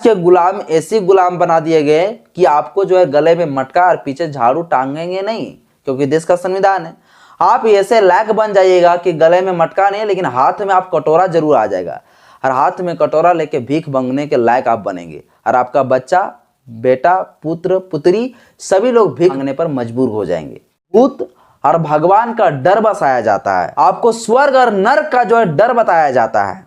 के गुलाम ऐसे गुलाम बना दिए गए कि आपको जो है गले में मटका और पीछे झाड़ू टांगेंगे नहीं, क्योंकि देश का संविधान है। आप ऐसे लायक बन जाइएगा कि गले में मटका नहीं, लेकिन हाथ में आप कटोरा जरूर आ जाएगा, और हाथ में कटोरा लेके भीख मांगने के लायक आप बनेंगे, और आपका बच्चा, बेटा, पुत्र, पुत्री सभी लोग भीख मांगने पर मजबूर हो जाएंगे। भूत और भगवान का डर बसाया जाता है, आपको स्वर्ग और नरक का जो है डर बताया जाता है।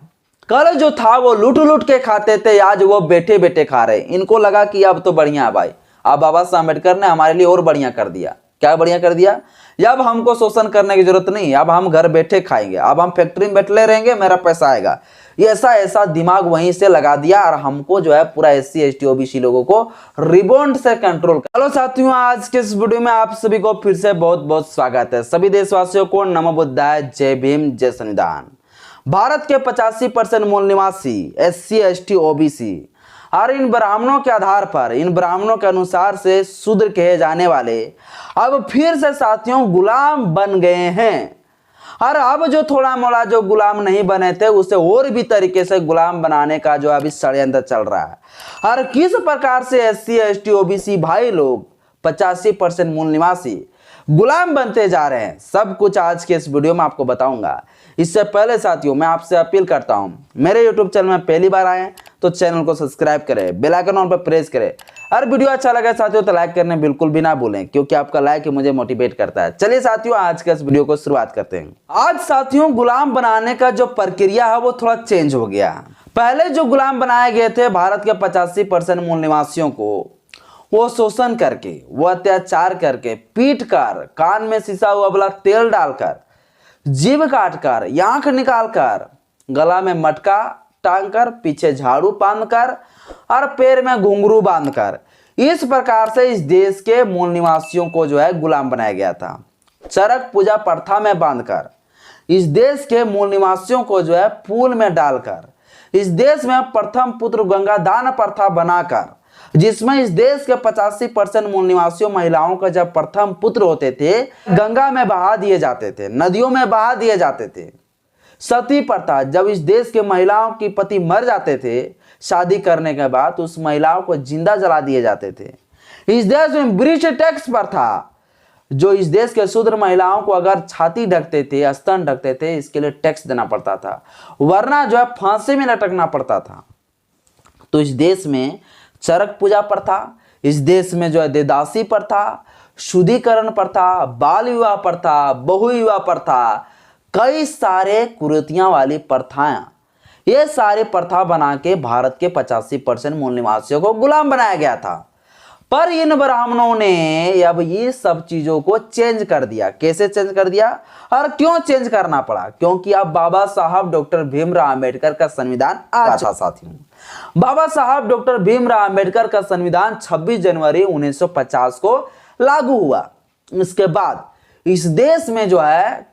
कल जो था वो लूट लूट के खाते थे, आज वो बैठे बैठे खा रहे। इनको लगा कि अब तो बढ़िया है भाई, अब बाबा साहब अम्बेडकर ने हमारे लिए और बढ़िया कर दिया। क्या बढ़िया कर दिया? अब हमको शोषण करने की जरूरत नहीं, अब हम घर बैठे खाएंगे, अब हम फैक्ट्री में बैठे रहेंगे, मेरा पैसा आएगा। ये ऐसा दिमाग वहीं से लगा दिया, और हमको जो है पूरा SC ST OBC लोगों को रिबॉन्ड से कंट्रोल कर। हेलो साथियों, आज के इस वीडियो में आप सभी को फिर से बहुत बहुत स्वागत है। सभी देशवासियों को नमो बुद्धाय, जय भीम, जय संविधान। भारत के 85% मूल निवासी SC ST OBC और इन ब्राह्मणों के आधार पर, इन ब्राह्मणों के अनुसार से शूद्र कहे जाने वाले अब फिर से साथियों गुलाम बन गए हैं। और अब जो थोड़ा मोड़ा जो गुलाम नहीं बने थे, उसे और भी तरीके से गुलाम बनाने का जो अभी षड्यंत्र चल रहा है। और किस प्रकार से SC ST OBC भाई लोग 85% मूल निवासी गुलाम बनते जा रहे हैं, सब कुछ आज के इस वीडियो में आपको बताऊंगा। इससे पहले साथियों मैं आपसे अपील करता हूं, मेरे YouTube चैनल में पहली बार आए हैं तो चैनल को सब्सक्राइब करें, बेल आइकन ऑन पर प्रेस करें, और वीडियो अच्छा लगे साथियों तो लाइक करने बिल्कुल भी ना भूलें, क्योंकि आपका लाइक मुझे मोटिवेट करता है। चलिए साथियों आज के इस वीडियो को शुरुआत करते हैं। आज साथियों गुलाम बनाने का जो प्रक्रिया है वो थोड़ा चेंज हो गया। पहले जो गुलाम बनाए गए थे भारत के 85% मूल निवासियों को, वो शोषण करके, वो अत्याचार करके, पीट कर, कान में शीशा हुआ वाला तेल डालकर, जीभ काट कर, आंख निकाल कर, गला में मटका टांग कर, पीछे झाड़ू बांध कर और पैर में घुंघरू बांध कर, इस प्रकार से इस देश के मूल निवासियों को जो है गुलाम बनाया गया था। चरक पूजा प्रथा में बांधकर इस देश के मूल निवासियों को जो है पूल में डालकर, इस देश में प्रथम पुत्र गंगा दान प्रथा बनाकर, जिसमें इस देश के 85% मूल निवासियों महिलाओं का जब प्रथम पुत्र होते थे गंगा में बहा दिए जाते थे, नदियों में बहा दिए जाते थे। सती प्रथा, जब इस देश के महिलाओं के पति मर जाते थे शादी करने के बाद, उस महिलाओं को जिंदा जला दिए जाते थे। इस देश में ब्रीच टैक्स प्रथा, जो इस देश के शूद्र महिलाओं को अगर छाती ढकते थे, स्तन ढकते थे, इसके लिए टैक्स देना पड़ता था, वरना जो है फांसी में लटकना पड़ता था। तो इस देश में चरक पूजा प्रथा, इस देश में जो है देदासी प्रथा, शुद्धिकरण प्रथा, बाल विवाह प्रथा, बहु विवाह प्रथा, कई सारे कुरीतियां वाली प्रथाएं, ये सारे प्रथा बना के भारत के 85% मूल निवासियों को गुलाम बनाया गया था। पर इन ब्राह्मणों ने अब ये सब चीजों को चेंज कर दिया। कैसे चेंज कर दिया और क्यों चेंज करना पड़ा? क्योंकि अब बाबा साहब डॉक्टर भीमराव अंबेडकर का संविधान आ था साथियों। बाबा साहब डॉक्टर भीमराव अंबेडकर का संविधान 26 जनवरी 1950 को लागू हुआ। इसके बाद इस देश में जो है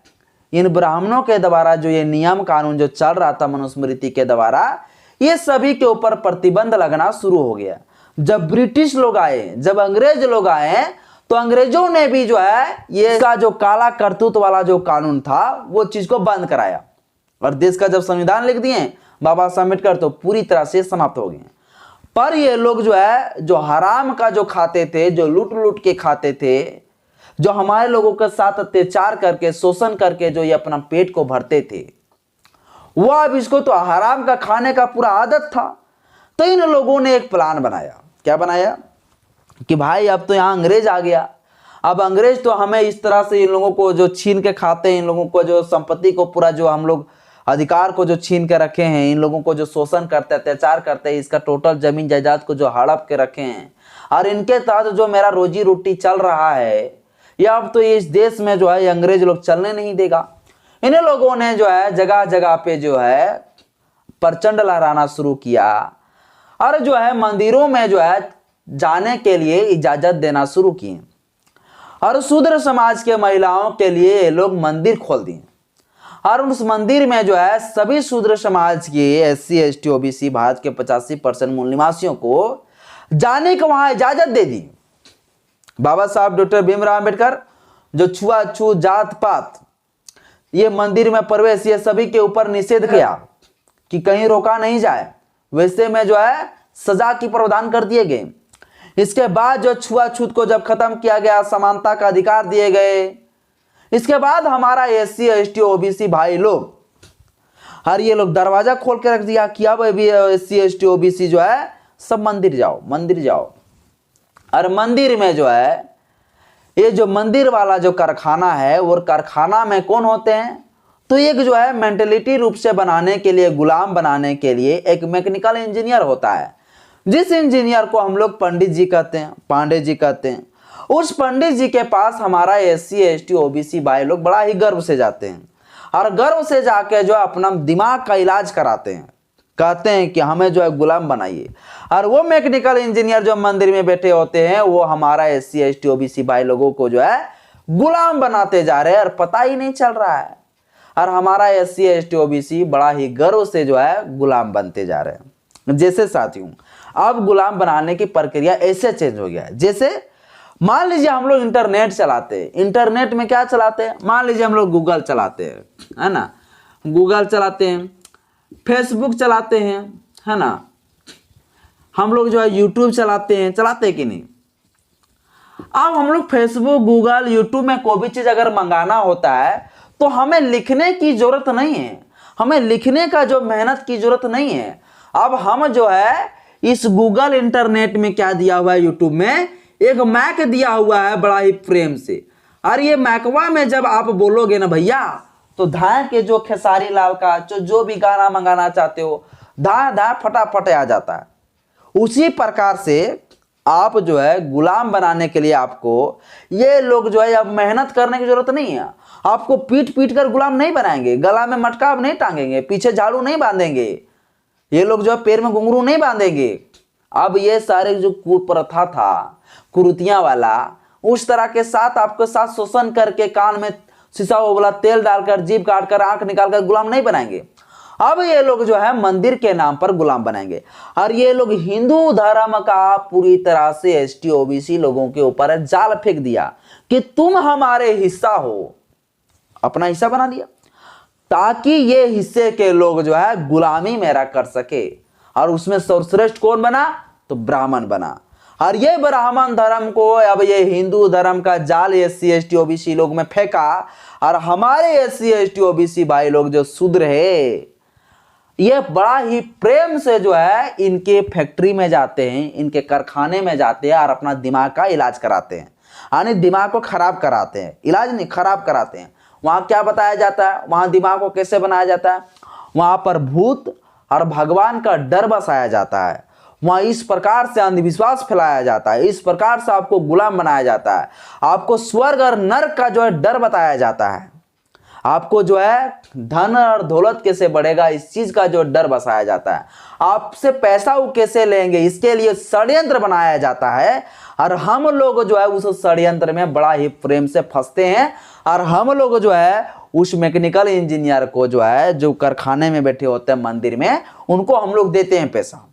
इन ब्राह्मणों के द्वारा जो ये नियम कानून जो चल रहा था मनुस्मृति के द्वारा, ये सभी के ऊपर प्रतिबंध लगना शुरू हो गया। जब ब्रिटिश लोग आए, जब अंग्रेज लोग आए, तो अंग्रेजों ने भी जो है ये का जो काला करतूत वाला जो कानून था वो चीज को बंद कराया, और देश का जब संविधान लिख दिए बाबा साहब अम्बेडकर, तो पूरी तरह से समाप्त हो गए। पर ये लोग जो है जो हराम का जो खाते थे, जो लूट लूट के खाते थे, जो हमारे लोगों के साथ अत्याचार करके, शोषण करके जो ये अपना पेट को भरते थे, वो अब इसको तो हराम का खाने का पूरा आदत था। तो इन लोगों ने एक प्लान बनाया। क्या बनाया कि भाई अब तो यहाँ अंग्रेज आ गया, अब अंग्रेज तो हमें इस तरह से इन लोगों को जो छीन के खाते हैं, इन लोगों को जो संपत्ति को पूरा जो हम लोग अधिकार को जो छीन के रखे हैं, इन लोगों को जो शोषण करते, अत्याचार करते हैं, इसका टोटल जमीन जायदाद को जो हड़प के रखे हैं, और इनके तहत जो मेरा रोजी रोटी चल रहा है, या अब तो इस देश में जो है अंग्रेज लोग चलने नहीं देगा। इन लोगों ने जो है जगह जगह पे जो है प्रचंड लहराना शुरू किया, और जो है मंदिरों में जो है जाने के लिए इजाजत देना शुरू की, और शूद्र समाज के महिलाओं के लिए ये लोग मंदिर खोल दिए, और उस मंदिर में जो है सभी शूद्र समाज के SC ST OBC भारत के 85% मूल निवासियों को जाने को वहां इजाजत दे दी। बाबा साहब डॉक्टर भीमराव अंबेडकर जो छुआछूत, जात पात, ये मंदिर में प्रवेश, ये सभी के ऊपर निषेध किया कि कहीं रोका नहीं जाए। वैसे में जो है सजा की प्रावधान कर दिए गए। इसके बाद जो छुआछूत को जब खत्म किया गया, समानता का अधिकार दिए गए, इसके बाद हमारा SC ST OBC भाई लोग, और ये लोग दरवाजा खोल के रख दिया कि अब अभी SC ST OBC जो है सब मंदिर जाओ, मंदिर जाओ। और मंदिर में जो है, ये जो मंदिर वाला जो कारखाना है, वो कारखाना में कौन होते हैं, तो एक जो है मेंटलिटी रूप से बनाने के लिए, गुलाम बनाने के लिए एक मैकेनिकल इंजीनियर होता है, जिस इंजीनियर को हम लोग पंडित जी कहते हैं, पांडे जी कहते हैं। उस पंडित जी के पास हमारा SC ST OBC भाई लोग बड़ा ही गर्व से जाते हैं, और गर्व से जाके जो अपना दिमाग का इलाज कराते हैं, कहते हैं कि हमें जो है गुलाम बनाइए। और वो मैकेनिकल इंजीनियर जो मंदिर में बैठे होते हैं, वो हमारा SC ST OBC भाई लोगों को जो है गुलाम बनाते जा रहे हैं, और पता ही नहीं चल रहा है। और हमारा SC ST OBC बड़ा ही गर्व से जो है गुलाम बनते जा रहे हैं। जैसे साथियों, अब गुलाम बनाने की प्रक्रिया ऐसे चेंज हो गया है, जैसे मान लीजिए हम लोग इंटरनेट चलाते हैं, इंटरनेट में क्या चलाते हैं, मान लीजिए हम लोग गूगल चलाते हैं, है ना, गूगल चलाते हैं, फेसबुक चलाते हैं, है ना, हम लोग जो है यूट्यूब चलाते हैं, चलाते हैं कि नहीं। अब हम लोग फेसबुक, गूगल, यूट्यूब में कोई भी चीज अगर मंगाना होता है तो हमें लिखने की जरूरत नहीं है, हमें लिखने का जो मेहनत की जरूरत नहीं है। अब हम जो है इस गूगल इंटरनेट में क्या दिया हुआ है, यूट्यूब में एक मैक दिया हुआ है बड़ा ही प्रेम से, और ये मैकवा में जब आप बोलोगे ना भैया, तो धाए के जो खेसारी लाल का जो भी गाना मंगाना चाहते हो, धाए धाए फटाफट आ जाता है। उसी प्रकार से आप जो है गुलाम बनाने के लिए आपको ये लोग जो है अब मेहनत करने की जरूरत नहीं है, आपको पीट पीट कर गुलाम नहीं बनाएंगे, गला में मटका अब नहीं टांगेंगे, पीछे झाड़ू नहीं बांधेंगे, ये लोग जो है पैर में घुंघरू नहीं बांधेंगे। अब ये सारे जो कुप्रथा था, कुरीतियां वाला, उस तरह के साथ आपके साथ शोषण करके कान में शीशा वाला तेल डालकर, जीभ काटकर, आंख निकालकर गुलाम नहीं बनाएंगे। अब ये लोग जो है मंदिर के नाम पर गुलाम बनाएंगे, और ये लोग हिंदू धर्म का पूरी तरह से ST OBC लोगों के ऊपर जाल फेंक दिया कि तुम हमारे हिस्सा हो, अपना हिस्सा बना लिया, ताकि ये हिस्से के लोग जो है गुलामी मेरा कर सके। और उसमें सर्वश्रेष्ठ कौन बना, तो ब्राह्मण बना। और ये ब्राह्मण धर्म को अब ये हिंदू धर्म का जाल SC ST OBC लोग में फेंका, और हमारे SC ST OBC भाई लोग जो शूद्र है, ये बड़ा ही प्रेम से जो है इनके फैक्ट्री में जाते हैं, इनके कारखाने में जाते हैं, और अपना दिमाग का इलाज कराते हैं, यानी दिमाग को खराब कराते हैं, इलाज नहीं खराब कराते हैं। वहां क्या बताया जाता है, वहां दिमाग को कैसे बनाया जाता है, वहां पर भूत और भगवान का डर बसाया जाता है, वहां इस प्रकार से अंधविश्वास फैलाया जाता है, इस प्रकार से आपको गुलाम बनाया जाता है, आपको स्वर्ग और नरक का जो है डर बताया जाता है, आपको जो है धन और दौलत कैसे बढ़ेगा इस चीज का जो डर बसाया जाता है, आपसे पैसा वो कैसे लेंगे इसके लिए षड्यंत्र बनाया जाता है। और हम लोग जो है उस षड्यंत्र में बड़ा ही प्रेम से फंसते हैं, और हम लोग जो है उस मैकेनिकल इंजीनियर को जो है, जो कारखाने में बैठे होते हैं मंदिर में, उनको हम लोग देते हैं पैसा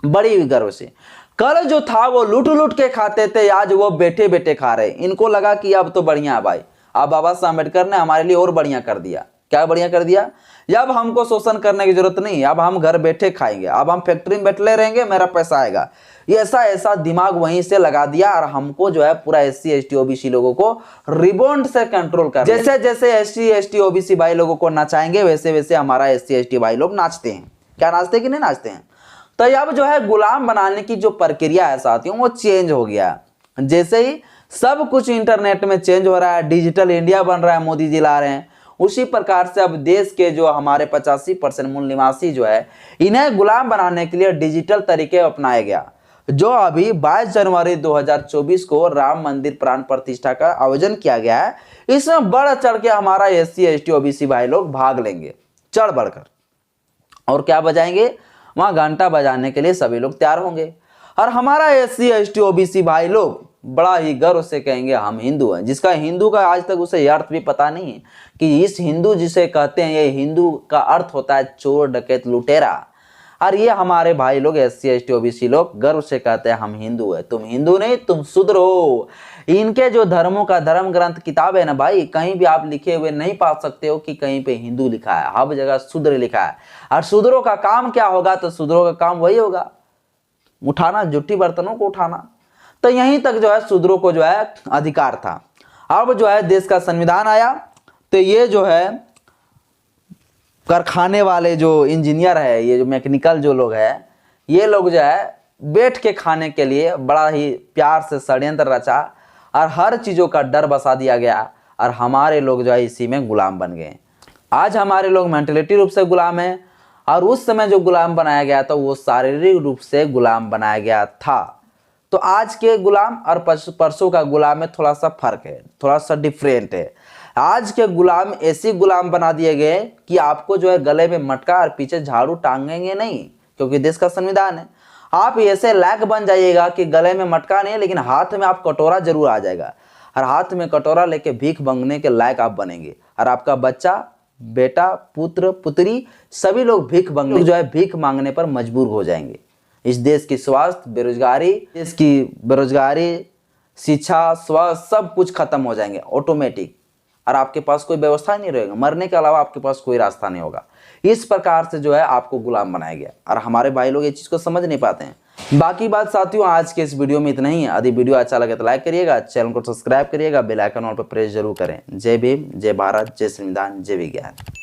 बड़ी गर्व से। कल जो था वो लूट लूट के खाते थे, आज वो बैठे बैठे खा रहे। इनको लगा कि अब तो बढ़िया है भाई, अब बाबा साहब अम्बेडकर ने हमारे लिए और बढ़िया कर दिया। क्या बढ़िया कर दिया, अब हमको शोषण करने की जरूरत नहीं, अब हम घर बैठे खाएंगे, अब हम फैक्ट्री में बैठे रहेंगे, मेरा पैसा आएगा। ये ऐसा दिमाग वहीं से लगा दिया, और हमको जो है पूरा SC ST OBC लोगों को रिबॉन्ड से कंट्रोल कर, जैसे जैसे SC ST OBC भाई लोगों को नचाएंगे, वैसे वैसे हमारा SC ST भाई लोग नाचते हैं। क्या नाचते कि नहीं नाचते हैं। तो अब जो है गुलाम बनाने की जो प्रक्रिया है साथियों, वो चेंज हो गया। जैसे ही सब कुछ इंटरनेट में चेंज हो रहा है, डिजिटल इंडिया बन रहा है, मोदी जी ला रहे हैं, उसी प्रकार से अब देश के जो हमारे 85% मूल निवासी जो है, इन्हें गुलाम बनाने के लिए डिजिटल तरीके अपनाया गया। जो अभी 22 जनवरी 2024 को राम मंदिर प्राण प्रतिष्ठा का आयोजन किया गया है, इसमें बढ़ चढ़ के हमारा SC ST OBC भाई लोग भाग लेंगे, चढ़ बढ़कर। और क्या बजाएंगे, वहां घंटा बजाने के लिए सभी लोग तैयार होंगे, और हमारा SC ST OBC भाई लोग बड़ा ही गर्व से कहेंगे हम हिंदू हैं। जिसका हिंदू का आज तक उसे अर्थ भी पता नहीं है कि इस हिंदू जिसे कहते हैं, ये हिंदू का अर्थ होता है चोर, डकैत, लुटेरा। और ये हमारे भाई लोग SC ST OBC लोग गर्व से कहते हैं हम हिंदू है। तुम हिंदू नहीं, तुम शूद्र हो। इनके जो धर्मों का धर्म ग्रंथ किताब है ना भाई, कहीं भी आप लिखे हुए नहीं पा सकते हो कि कहीं पे हिंदू लिखा है, हर जगह शूद्र लिखा है। और शूद्रों का काम क्या होगा, तो शूद्रों का काम वही होगा उठाना, जुट्टी बर्तनों को उठाना। तो यहीं तक जो है शूद्रों को जो है अधिकार था। अब जो है देश का संविधान आया तो ये जो है कारखाने वाले जो इंजीनियर है, ये जो मैकेनिकल जो लोग हैं, ये लोग जो है बैठ के खाने के लिए बड़ा ही प्यार से षड्यंत्र रचा और हर चीज़ों का डर बसा दिया गया और हमारे लोग जो है इसी में गुलाम बन गए। आज हमारे लोग मेंटलिटी रूप से गुलाम हैं और उस समय जो गुलाम बनाया गया था वो शारीरिक रूप से गुलाम बनाया गया था। तो आज के गुलाम और परसों का गुलाम में थोड़ा सा फर्क है, थोड़ा सा डिफरेंट है। आज के गुलाम ऐसे गुलाम बना दिए गए कि आपको जो है गले में मटका और पीछे झाड़ू टांगेंगे नहीं, क्योंकि देश का संविधान है। आप ऐसे लायक बन जाइएगा कि गले में मटका नहीं लेकिन हाथ में आप कटोरा जरूर आ जाएगा और हाथ में कटोरा लेके भीख मांगने के लायक आप बनेंगे और आपका बच्चा, बेटा, पुत्र, पुत्री सभी लोग भीख मांगने पर मजबूर हो जाएंगे। इस देश की स्वास्थ्य, बेरोजगारी, देश की बेरोजगारी, शिक्षा, स्वास्थ्य सब कुछ खत्म हो जाएंगे ऑटोमेटिक और आपके पास कोई व्यवस्था नहीं रहेगा। मरने के अलावा आपके पास कोई रास्ता नहीं होगा। इस प्रकार से जो है आपको गुलाम बनाया गया और हमारे भाई लोग ये चीज़ को समझ नहीं पाते हैं। बाकी बात साथियों आज के इस वीडियो में इतना ही है। यदि वीडियो अच्छा लगे तो लाइक करिएगा, चैनल को सब्सक्राइब करिएगा, बेल आइकन ऑल पर प्रेस जरूर करें। जय भीम, जय भारत, जय संविधान, जय विज्ञान।